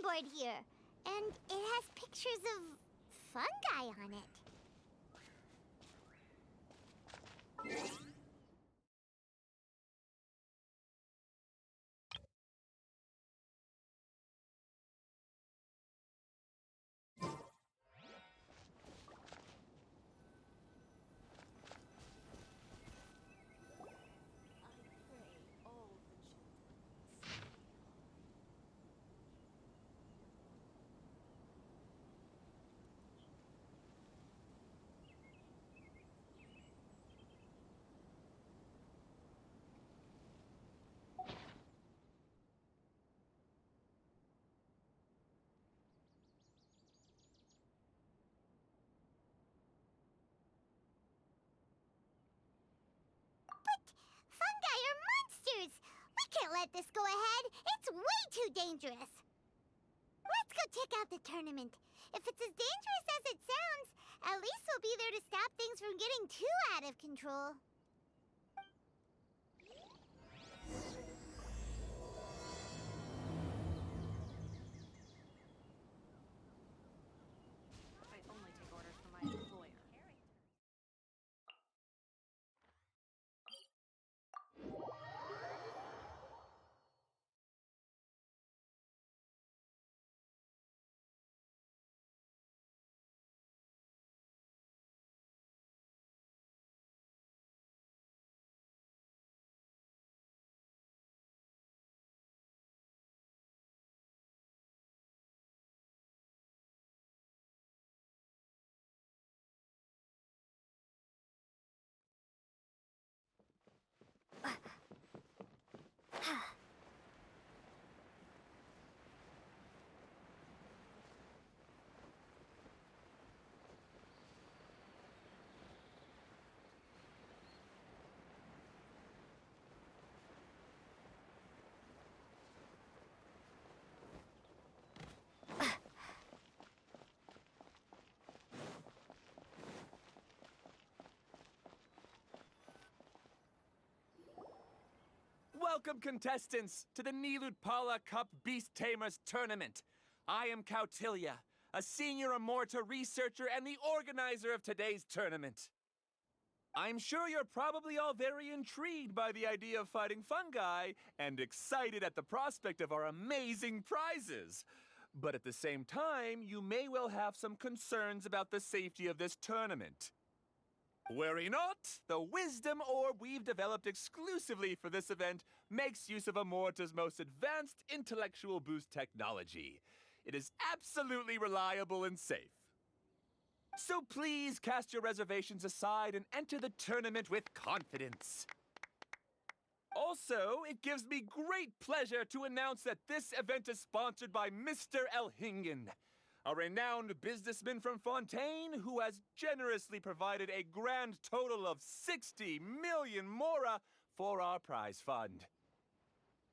board here, and it has pictures of fungi on it. Fungi are monsters! We can't let this go ahead. It's way too dangerous. Let's go check out the tournament. If it's as dangerous as it sounds, at least we'll be there to stop things from getting too out of control. I only take orders from my employer. Welcome, contestants, to the Nilutpala Cup Beast Tamers Tournament. I am Cautilia, a senior Amorta researcher and the organizer of today's tournament. I'm sure you're probably all very intrigued by the idea of fighting fungi and excited at the prospect of our amazing prizes. But at the same time, you may well have some concerns about the safety of this tournament. Worry not! The wisdom orb we've developed exclusively for this event makes use of Amorta's most advanced intellectual boost technology. It is absolutely reliable and safe. So please cast your reservations aside and enter the tournament with confidence. Also, it gives me great pleasure to announce that this event is sponsored by Mr. Elhingen, a renowned businessman from Fontaine who has generously provided a grand total of 60 million mora for our prize fund.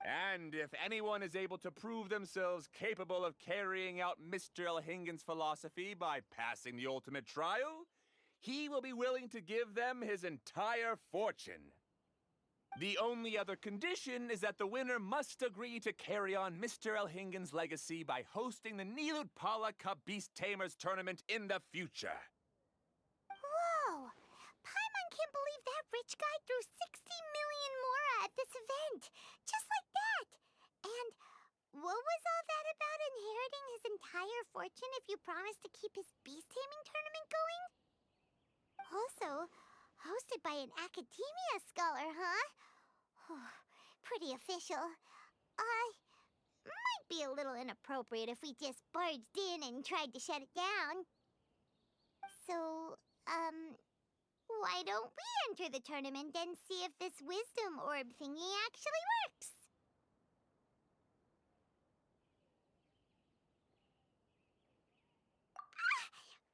And if anyone is able to prove themselves capable of carrying out Mr. Elhingen's philosophy by passing the ultimate trial, he will be willing to give them his entire fortune. The only other condition is that the winner must agree to carry on Mr. Elhingen's legacy by hosting the Nilutpala Cup Beast Tamers tournament in the future. Whoa! Paimon can't believe that rich guy threw 60 million mora at this event. Just like that. And what was all that about inheriting his entire fortune if you promised to keep his beast taming tournament going? Also, hosted by an academia scholar, huh? Pretty official. Might be a little inappropriate if we just barged in and tried to shut it down. So, why don't we enter the tournament and see if this wisdom orb thingy actually works?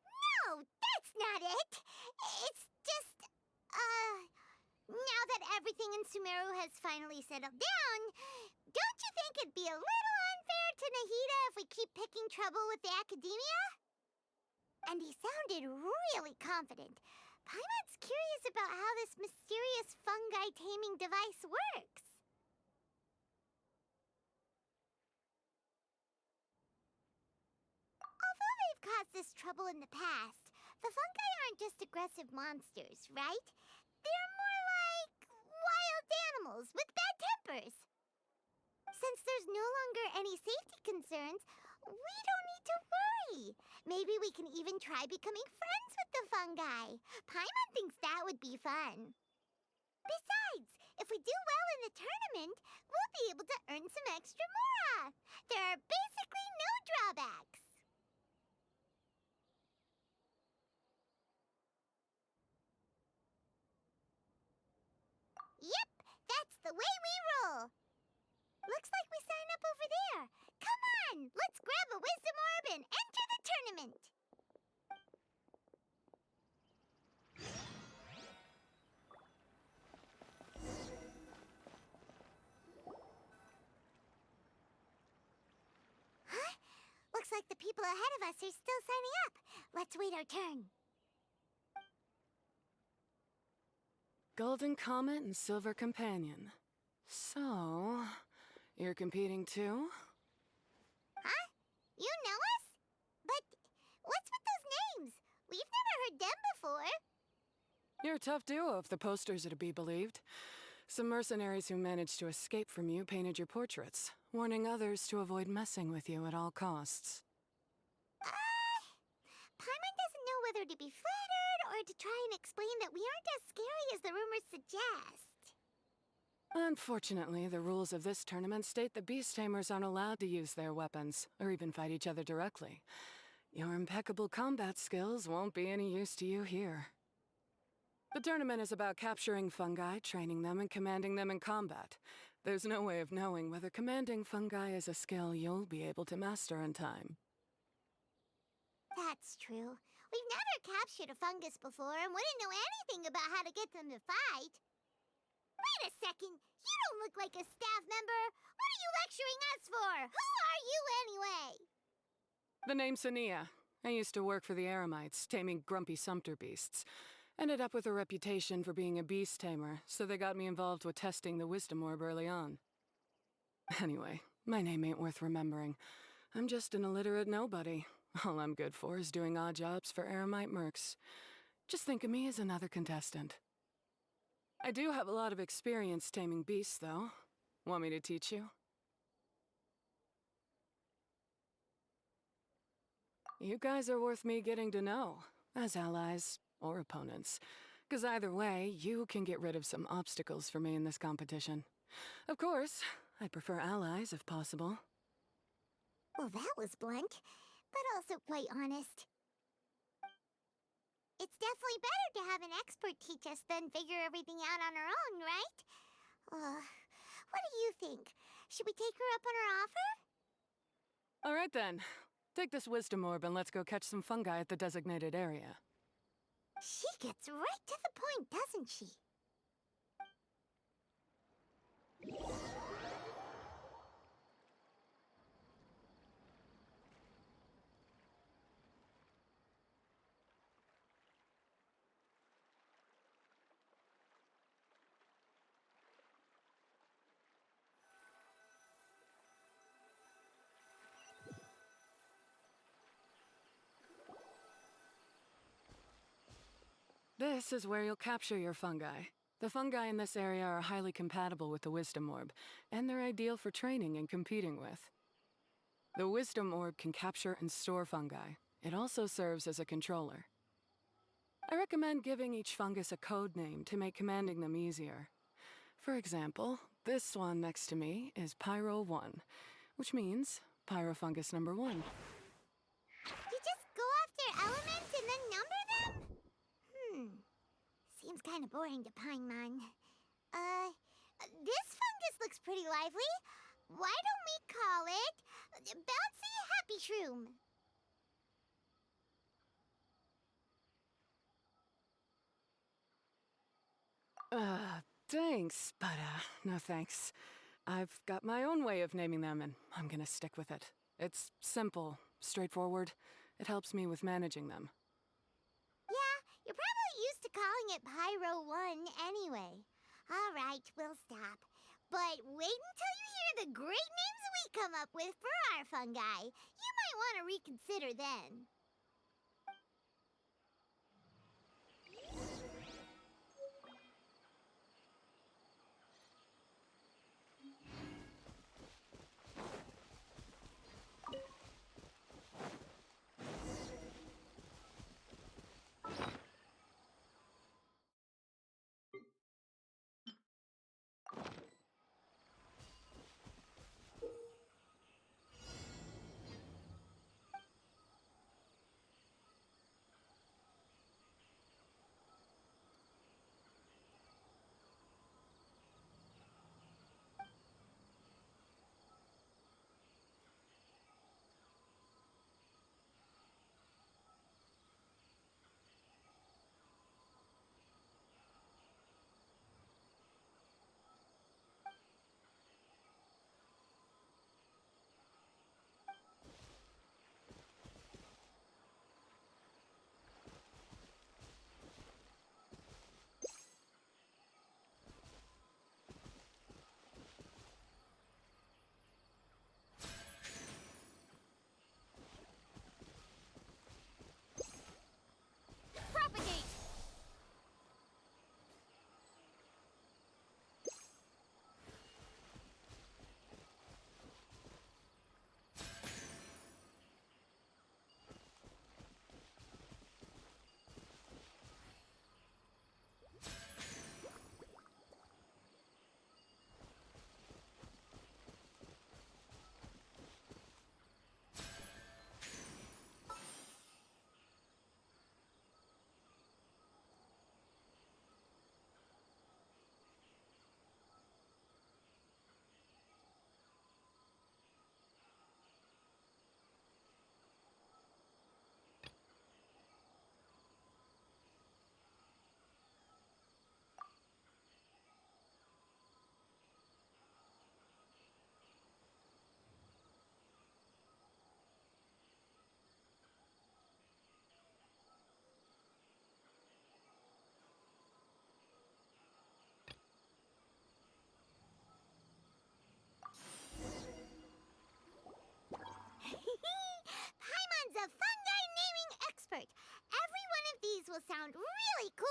No, that's not it! It's just, now that everything in Sumeru has finally settled down, don't you think it'd be a little unfair to Nahida if we keep picking trouble with the academia? And he sounded really confident. Paimon's curious about how this mysterious fungi taming device works. trouble in the past, the fungi aren't just aggressive monsters, right? They're more like wild animals with bad tempers. Since there's no longer any safety concerns, we don't need to worry. Maybe we can even try becoming friends with the fungi. Paimon thinks that would be fun. Besides, if we do well in the tournament, we'll be able to earn some extra mora. There are basically no drawbacks. Yep, that's the way we roll. Looks like we sign up over there. Come on, let's grab a wisdom orb and enter the tournament. Huh? Looks like the people ahead of us are still signing up. Let's wait our turn. Golden Comet and Silver Companion. So, you're competing too? Huh? You know us? But what's with those names? We've never heard them before. You're a tough duo if the posters are to be believed. Some mercenaries who managed to escape from you painted your portraits, warning others to avoid messing with you at all costs. Paimon doesn't know whether to be flattered or to try and explain that we aren't as scary as the rumors suggest. Unfortunately, the rules of this tournament state that beast tamers aren't allowed to use their weapons, or even fight each other directly. Your impeccable combat skills won't be any use to you here. The tournament is about capturing fungi, training them, and commanding them in combat. There's no way of knowing whether commanding fungi is a skill you'll be able to master in time. That's true. We've never captured a fungus before and wouldn't know anything about how to get them to fight. Wait a second! You don't look like a staff member! What are you lecturing us for? Who are you anyway? The name's Sania. I used to work for the Eremites, taming grumpy sumpter beasts. Ended up with a reputation for being a beast tamer, so they got me involved with testing the wisdom orb early on. Anyway, my name ain't worth remembering. I'm just an illiterate nobody. All I'm good for is doing odd jobs for Eremite mercs. Just think of me as another contestant. I do have a lot of experience taming beasts, though. Want me to teach you? You guys are worth me getting to know, as allies or opponents. 'Cause either way, you can get rid of some obstacles for me in this competition. Of course, I prefer allies if possible. Well, that was blunt, but also quite honest. It's definitely better to have an expert teach us than figure everything out on our own, right? What do you think? Should we take her up on her offer? All right then. Take this wisdom orb and let's go catch some fungi at the designated area. She gets right to the point, doesn't she? This is where you'll capture your fungi. The fungi in this area are highly compatible with the wisdom orb, and they're ideal for training and competing with. The wisdom orb can capture and store fungi. It also serves as a controller. I recommend giving each fungus a code name to make commanding them easier. For example, this one next to me is Pyro 1, which means Pyrofungus number 1. You just go after elements and then number them? Seems kind of boring to Paimon. This fungus looks pretty lively. Why don't we call it Bouncy Happy Shroom? Thanks, but no thanks. I've got my own way of naming them, and I'm gonna stick with it. It's simple, straightforward. It helps me with managing them. Yeah, you're probably used to calling it Pyro 1 anyway. All right, we'll stop. But wait until you hear the great names we come up with for our fungi. You might want to reconsider then.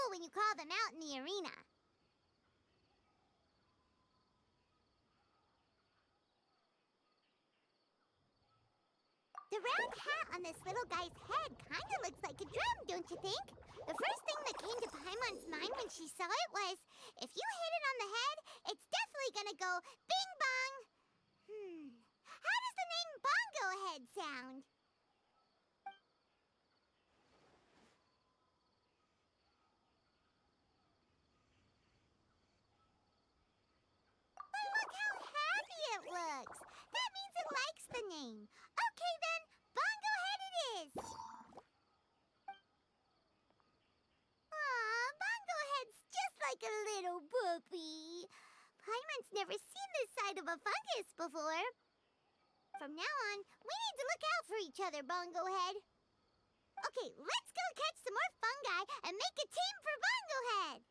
cool when you call them out in the arena. The round hat on this little guy's head kind of looks like a drum, don't you think? The first thing that came to Paimon's mind when she saw it was, if you hit it on the head, it's definitely gonna go bing bong. How does the name Bongo Head sound? But look how happy it looks. That means it likes the name. Okay then, Bongo Head it is. Aw, Bongo Head's just like a little puppy. Paimon's never seen this side of a fungus before. From now on, we need to look out for each other, Bongo Head. Okay, let's go catch some more fungi and make a team for Bongo Head.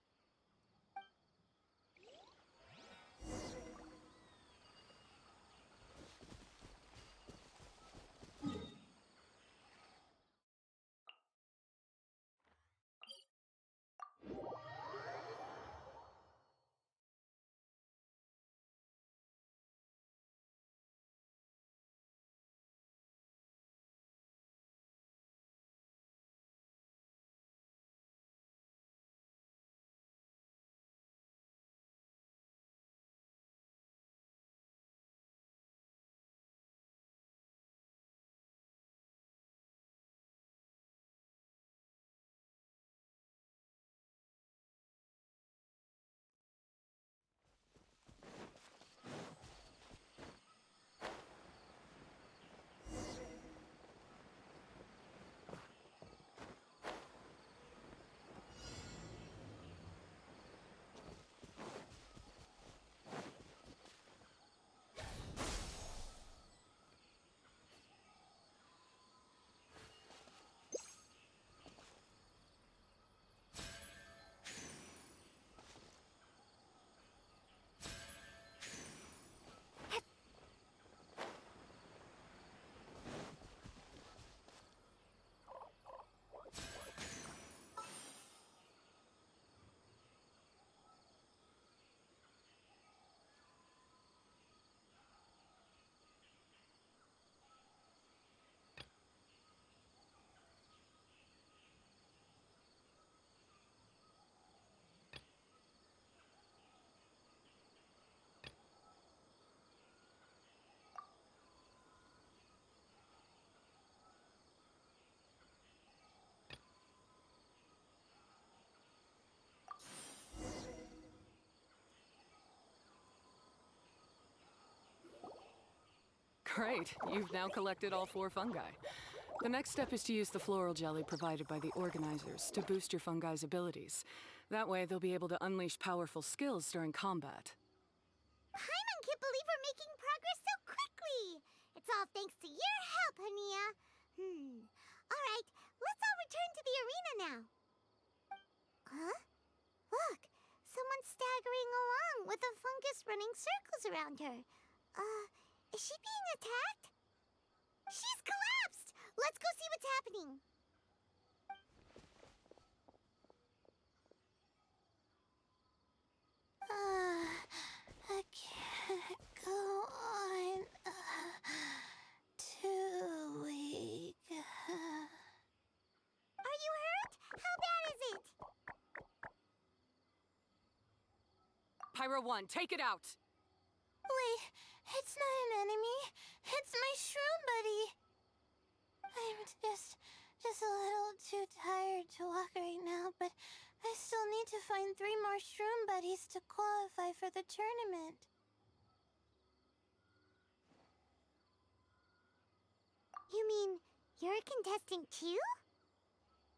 Great, you've now collected all 4 fungi. The next step is to use the floral jelly provided by the organizers to boost your fungi's abilities. That way, they'll be able to unleash powerful skills during combat. Paimon can't believe we're making progress so quickly. It's all thanks to your help, Hania. All right, let's all return to the arena now. Huh? Look, someone's staggering along with a fungus running circles around her. Is she being attacked? She's collapsed! Let's go see what's happening. I can't go on. Too weak. Are you hurt? How bad is it? Pyro 1, take it out! Wait, it's not an enemy. It's my shroom buddy. I'm just a little too tired to walk right now, but I still need to find 3 more shroom buddies to qualify for the tournament. You mean you're a contestant too?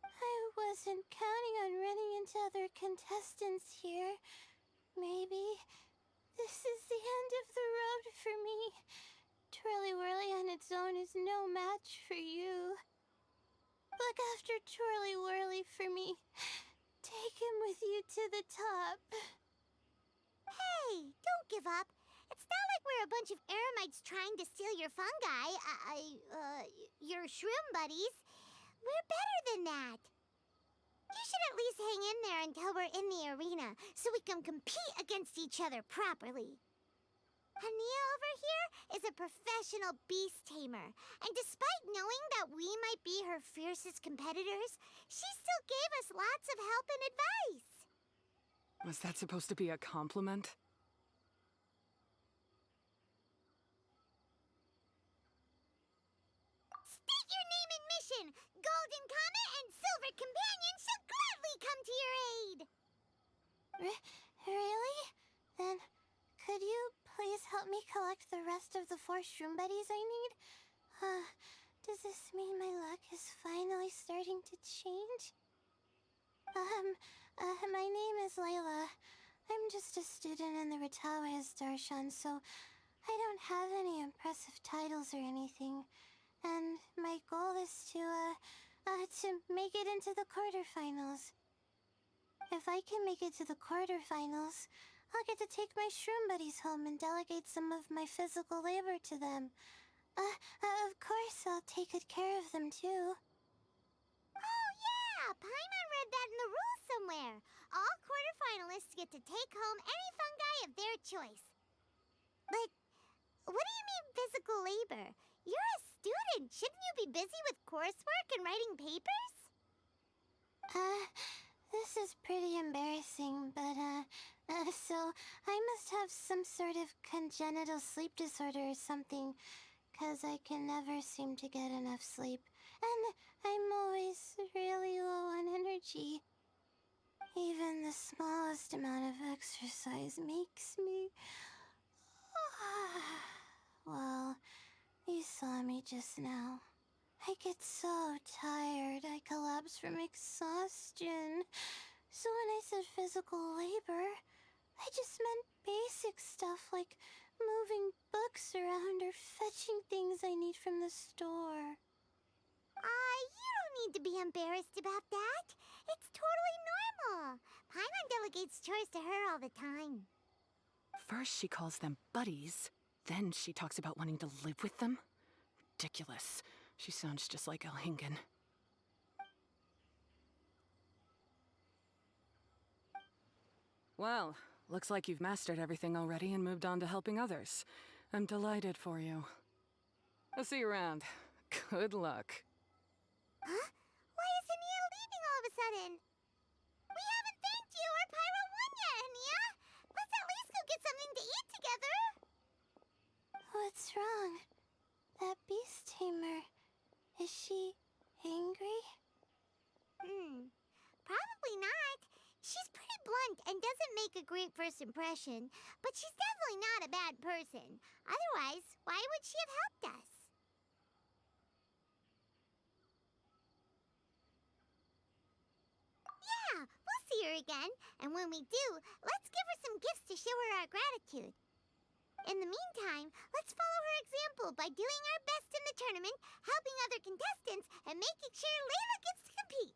I wasn't counting on running into other contestants here. Maybe this is the end of the road for me. Twirly Whirly on its own is no match for you. Look after Twirly Whirly for me. Take him with you to the top. Hey, don't give up. It's not like we're a bunch of eremites trying to steal your fungi. Your shroom buddies. We're better than that. You should at least hang in there until we're in the arena, so we can compete against each other properly. Hania over here is a professional beast tamer, and despite knowing that we might be her fiercest competitors, she still gave us lots of help and advice. Was that supposed to be a compliment? State your name and mission. Golden Comet and Silver Companion shall gladly come to your aid. Really? Then, could you please help me collect the rest of the 4 shroom buddies I need? Does this mean my luck is finally starting to change? My name is Layla. I'm just a student in the Ratawa's Darshan, so I don't have any impressive titles or anything. And my goal is to make it into the quarterfinals. If I can make it to the quarterfinals, I'll get to take my shroom buddies home and delegate some of my physical labor to them. Of course, I'll take good care of them, too. Oh, yeah! Paimon read that in the rules somewhere. All quarterfinalists get to take home any fungi of their choice. But what do you mean physical labor? You're a student. Shouldn't you be busy with coursework and writing papers? This is pretty embarrassing, but, so I must have some sort of congenital sleep disorder or something, 'cause I can never seem to get enough sleep, and I'm always really low on energy. Even the smallest amount of exercise makes me... Well, you saw me just now. I get so tired, I collapse from exhaustion. So when I said physical labor, I just meant basic stuff like moving books around or fetching things I need from the store. You don't need to be embarrassed about that. It's totally normal. Paimon delegates chores to her all the time. First she calls them buddies, then she talks about wanting to live with them? Ridiculous. She sounds just like Elhingen. Well, looks like you've mastered everything already and moved on to helping others. I'm delighted for you. I'll see you around. Good luck. Huh? Why is Ania leaving all of a sudden? We haven't thanked you or Pyro won yet, Ania! Let's at least go get something to eat together! What's wrong? That beast tamer... Is she... angry? Probably not. She's pretty blunt and doesn't make a great first impression, but she's definitely not a bad person. Otherwise, why would she have helped us? Yeah, we'll see her again, and when we do, let's give her some gifts to show her our gratitude. In the meantime, let's follow her example by doing our best in the tournament, helping other contestants, and making sure Layla gets to compete.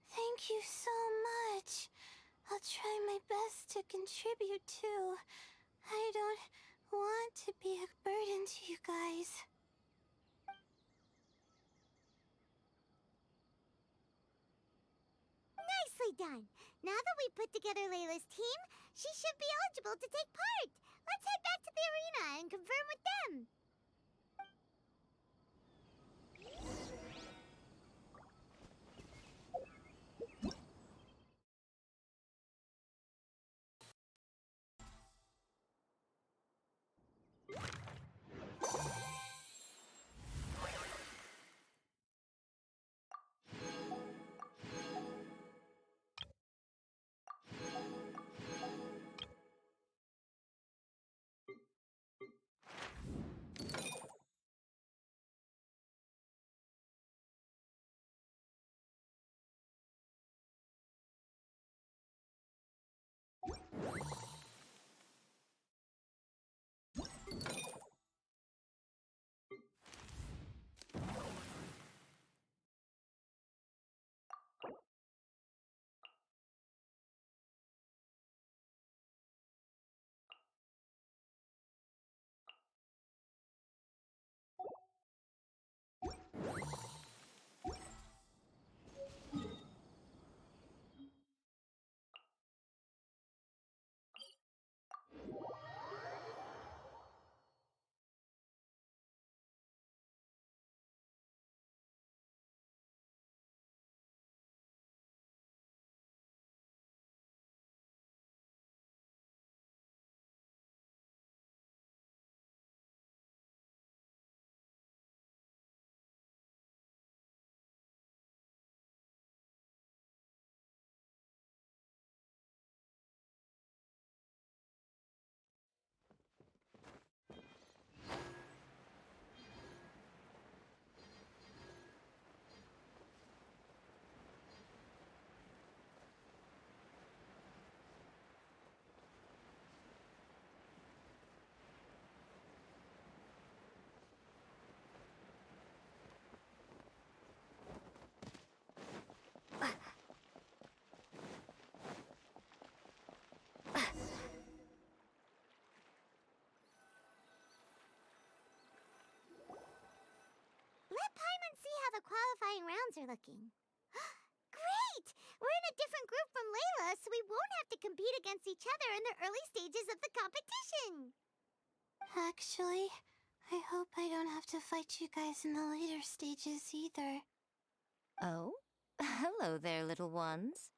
Thank you so much. I'll try my best to contribute too. I don't want to be a burden to you guys. Nicely done. Now that we put together Layla's team, she should be eligible to take part. Let's head back to the arena and confirm with them. are looking. Great! We're in a different group from Layla, so we won't have to compete against each other in the early stages of the competition. Actually, I hope I don't have to fight you guys in the later stages either. Oh? Hello there, little ones.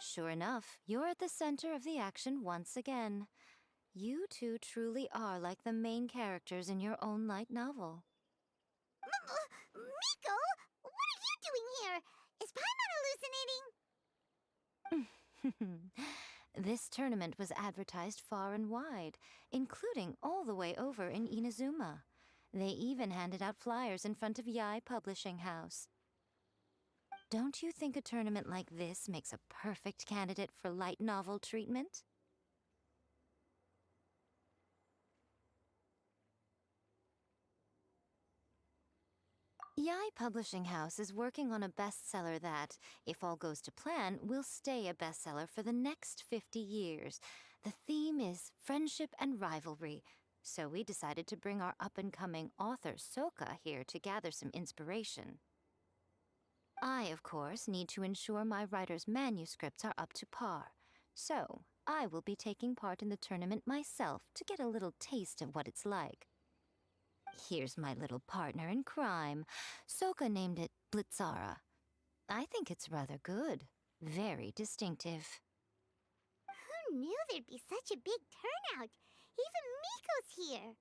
Sure enough, you're at the center of the action once again. You two truly are like the main characters in your own light novel. Miko, what are you doing here? Is Paimon hallucinating? This tournament was advertised far and wide, including all the way over in Inazuma. They even handed out flyers in front of Yai Publishing House. Don't you think a tournament like this makes a perfect candidate for light novel treatment? Yai Publishing House is working on a bestseller that, if all goes to plan, will stay a bestseller for the next 50 years. The theme is friendship and rivalry, so we decided to bring our up-and-coming author Soka here to gather some inspiration. I, of course, need to ensure my writer's manuscripts are up to par, so I will be taking part in the tournament myself to get a little taste of what it's like. Here's my little partner in crime. Soka named it Blitzara. I think it's rather good. Very distinctive. Who knew there'd be such a big turnout? Even Miko's here.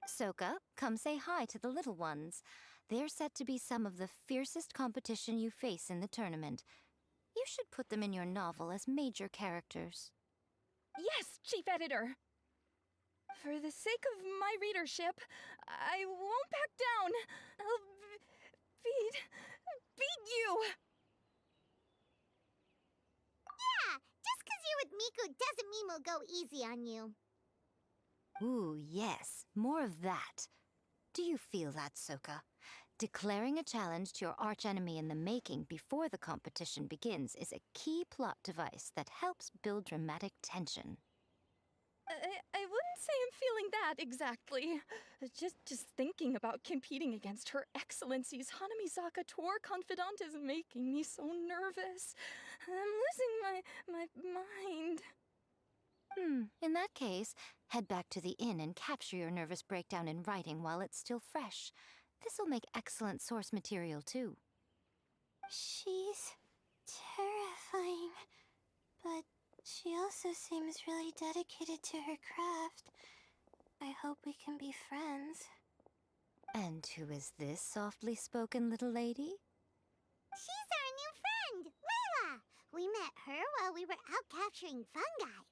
Soka, come say hi to the little ones. They're set to be some of the fiercest competition you face in the tournament. You should put them in your novel as major characters. Yes, Chief Editor! For the sake of my readership, I won't back down. I'll beat you! Yeah, just 'cause you're with Miku doesn't mean we'll go easy on you. Ooh, yes, more of that. Do you feel that, Soka? Declaring a challenge to your archenemy in the making before the competition begins is a key plot device that helps build dramatic tension. I wouldn't say I'm feeling that exactly. Just thinking about competing against Her Excellency's Hanamizaka tour confidant is making me so nervous. I'm losing my mind. In that case, head back to the inn and capture your nervous breakdown in writing while it's still fresh. This'll make excellent source material, too. She's terrifying, but she also seems really dedicated to her craft. I hope we can be friends. And who is this softly spoken little lady? She's our new friend, Layla. We met her while we were out capturing fungi.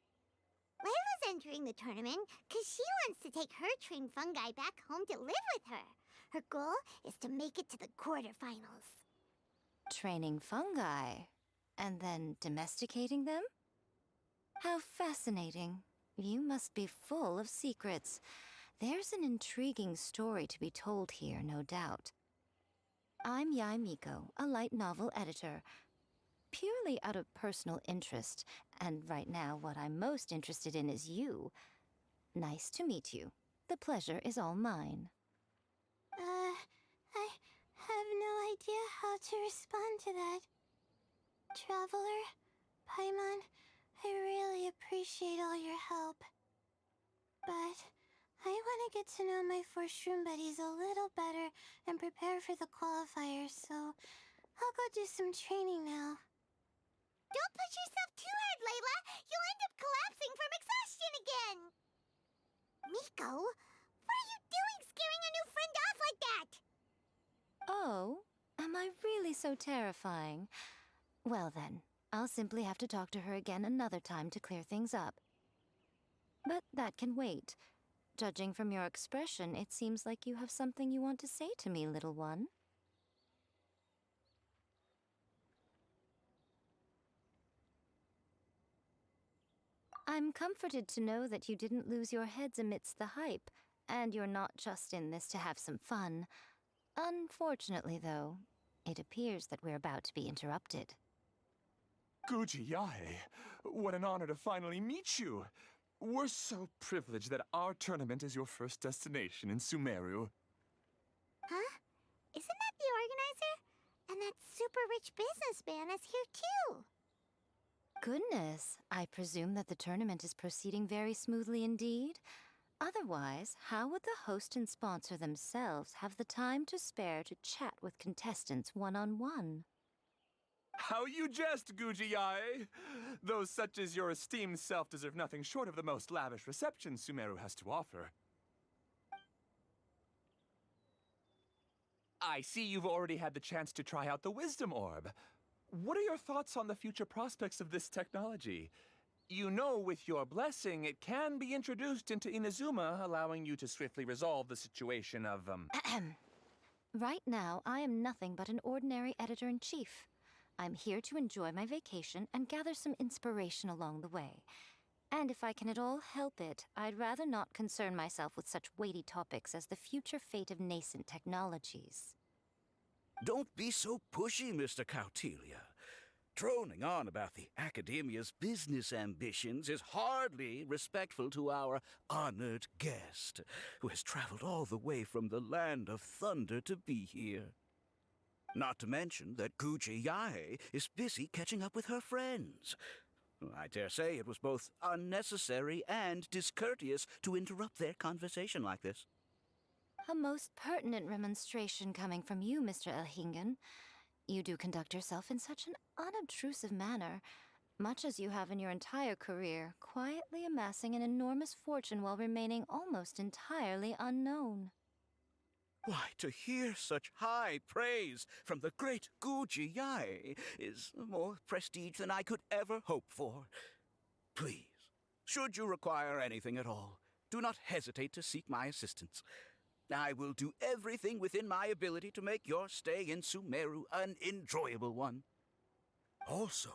Layla's entering the tournament because she wants to take her trained fungi back home to live with her. Her goal is to make it to the quarterfinals. Training fungi, and then domesticating them? How fascinating. You must be full of secrets. There's an intriguing story to be told here, no doubt. I'm Yai Miko, a light novel editor. Purely out of personal interest, and right now what I'm most interested in is you. Nice to meet you. The pleasure is all mine. I have no idea how to respond to that. Traveler, Paimon, I really appreciate all your help. But I want to get to know my 4 shroom buddies a little better and prepare for the qualifiers, so I'll go do some training now. Don't push yourself too hard, Layla. You'll end up collapsing from exhaustion again. Miko, what are you doing scaring a new friend off like that? Oh, am I really so terrifying? Well then, I'll simply have to talk to her again another time to clear things up. But that can wait. Judging from your expression, it seems like you have something you want to say to me, little one. I'm comforted to know that you didn't lose your heads amidst the hype, and you're not just in this to have some fun. Unfortunately, though, it appears that we're about to be interrupted. Guji Yae, what an honor to finally meet you. We're so privileged that our tournament is your first destination in Sumeru. Huh? Isn't that the organizer? rich businessman is here too. Goodness, I presume that the tournament is proceeding very smoothly indeed. Otherwise, how would the host and sponsor themselves have the time to spare to chat with contestants one-on-one? How you jest, Gujiai! Those such as your esteemed self deserve nothing short of the most lavish reception Sumeru has to offer. I see you've already had the chance to try out the Wisdom Orb. What are your thoughts on the future prospects of this technology? You know, with your blessing, it can be introduced into Inazuma, allowing you to swiftly resolve the situation of, Right now, I am nothing but an ordinary editor-in-chief. I'm here to enjoy my vacation and gather some inspiration along the way. And if I can at all help it, I'd rather not concern myself with such weighty topics as the future fate of nascent technologies. Don't be so pushy, Mr. Cautelia. Droning on about the Academia's business ambitions is hardly respectful to our honored guest, who has traveled all the way from the land of thunder to be here. Not to mention that Guji Yae is busy catching up with her friends. I dare say it was both unnecessary and discourteous to interrupt their conversation like this. A most pertinent remonstration coming from you, Mr. Elhingen. You do conduct yourself in such an unobtrusive manner, much as you have in your entire career, quietly amassing an enormous fortune while remaining almost entirely unknown. Why, to hear such high praise from the great Guji Yae is more prestige than I could ever hope for. Please, should you require anything at all, do not hesitate to seek my assistance. I will do everything within my ability to make your stay in Sumeru an enjoyable one. Also,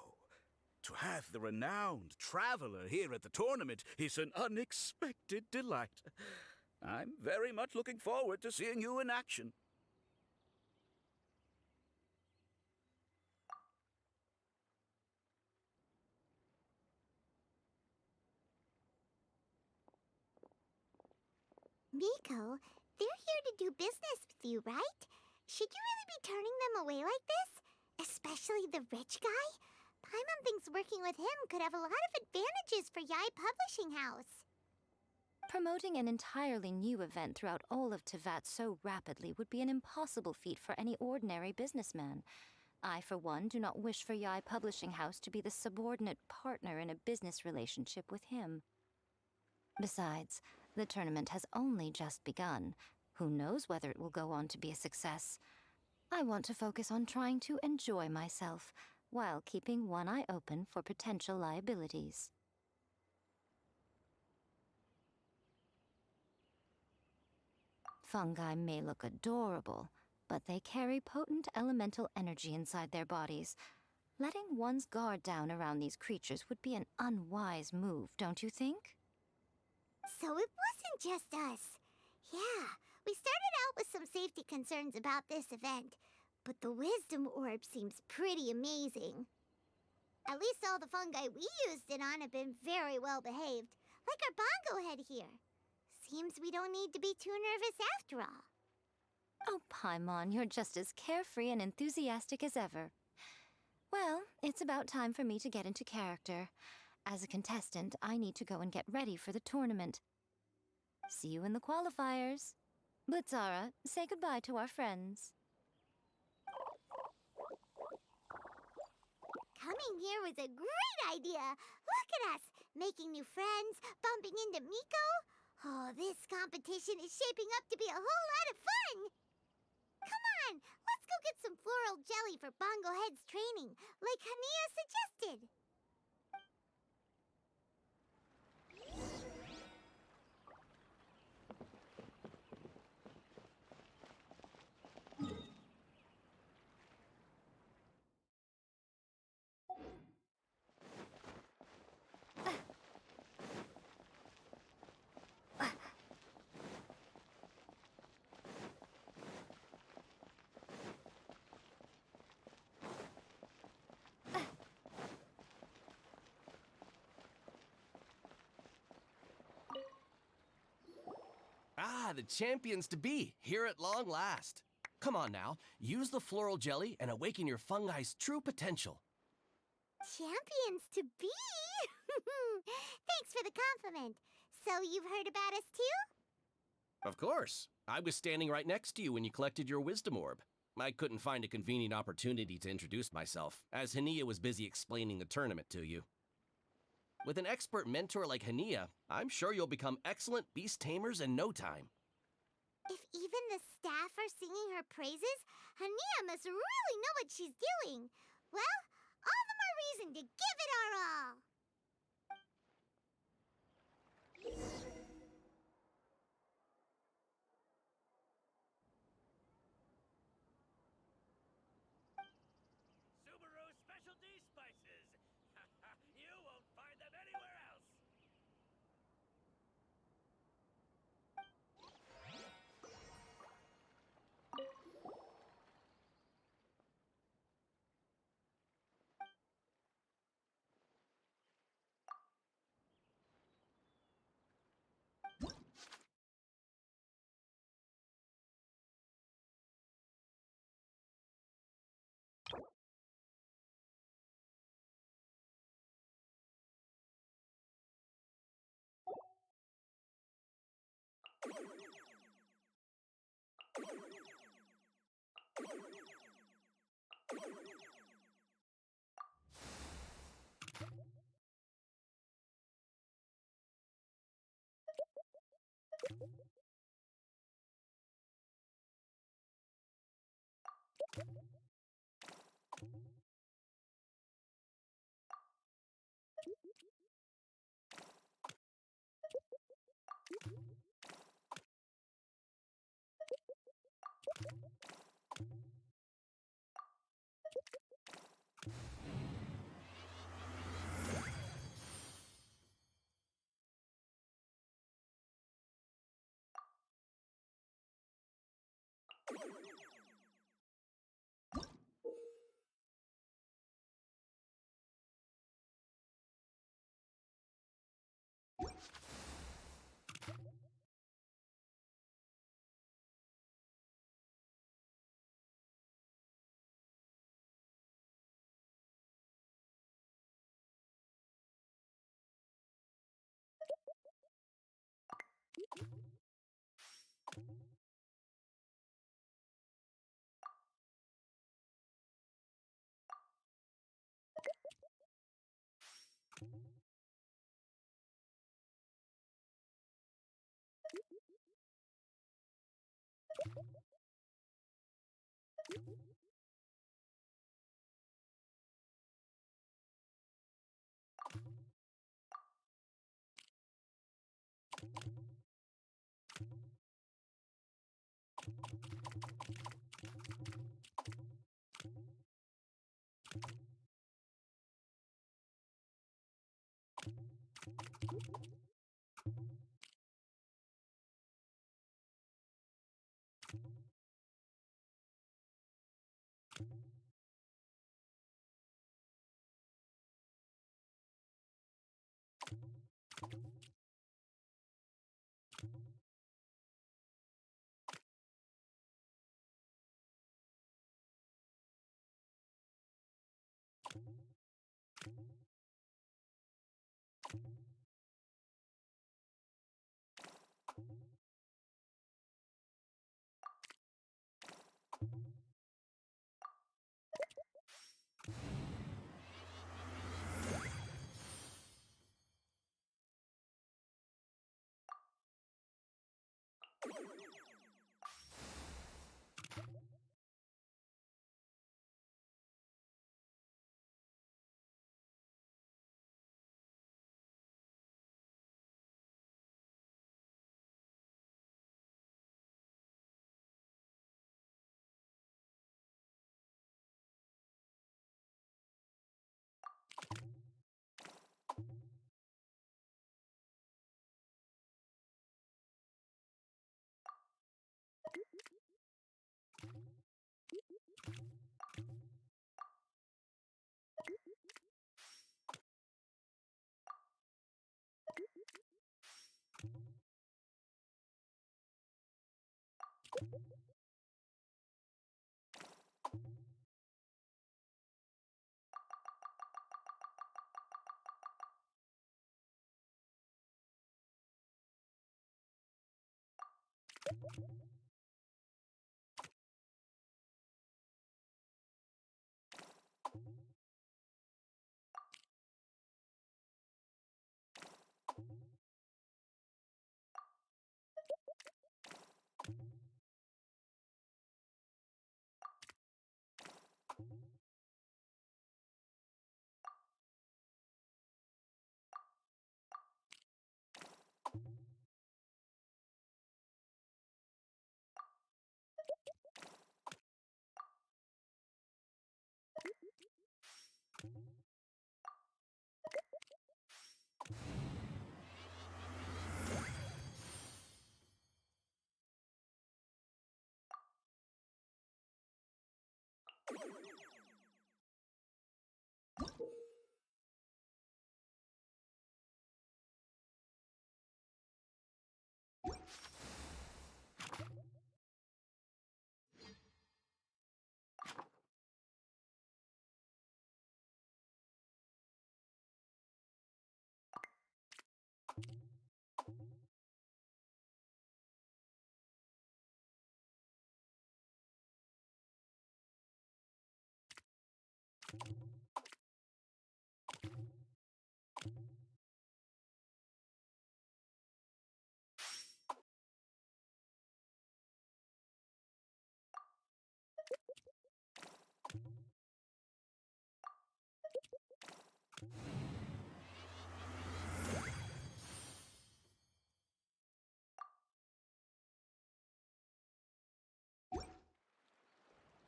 to have the renowned traveler here at the tournament is an unexpected delight. I'm very much looking forward to seeing you in action. Miko, they're here to do business with you, right? Should you really be turning them away like this? Especially the rich guy? Paimon thinks working with him could have a lot of advantages for Yae Publishing House. Promoting an entirely new event throughout all of Teyvat so rapidly would be an impossible feat for any ordinary businessman. I, for one, do not wish for Yae Publishing House to be the subordinate partner in a business relationship with him. Besides, the tournament has only just begun. Who knows whether it will go on to be a success? I want to focus on trying to enjoy myself, while keeping one eye open for potential liabilities. Fungi may look adorable, but they carry potent elemental energy inside their bodies. Letting one's guard down around these creatures would be an unwise move, don't you think? So it wasn't just us. Yeah, we started out with some safety concerns about this event, but the Wisdom Orb seems pretty amazing. At least all the fungi we used it on have been very well behaved, like our bongo head here. Seems we don't need to be too nervous after all. Oh, Paimon, you're just as carefree and enthusiastic as ever. Well, it's about time for me to get into character. As a contestant, I need to go and get ready for the tournament. See you in the qualifiers. Blitzara, say goodbye to our friends. Coming here was a great idea. Look at us, making new friends, bumping into Miko. Oh, this competition is shaping up to be a whole lot of fun. Come on, let's go get some floral jelly for Bongo Head's training, like Hania suggested. Ah, the champions to be, here at long last. Come on now, use the floral jelly and awaken your fungi's true potential. Champions to be! Thanks for the compliment. So you've heard about us too? Of course. I was standing right next to you when you collected your wisdom orb. I couldn't find a convenient opportunity to introduce myself, as Hania was busy explaining the tournament to you. With an expert mentor like Hania, I'm sure you'll become excellent beast tamers in no time. If even the staff are singing her praises, Hania must really know what she's doing. Well, all the more reason to give it our all. Subaru specialty spices. You won't find them anywhere else.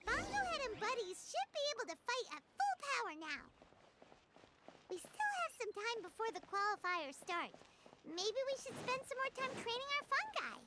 Bongohead and buddies should be able to fight at full power now. We still have some time before the qualifiers start. Maybe we should spend some more time training our fungi.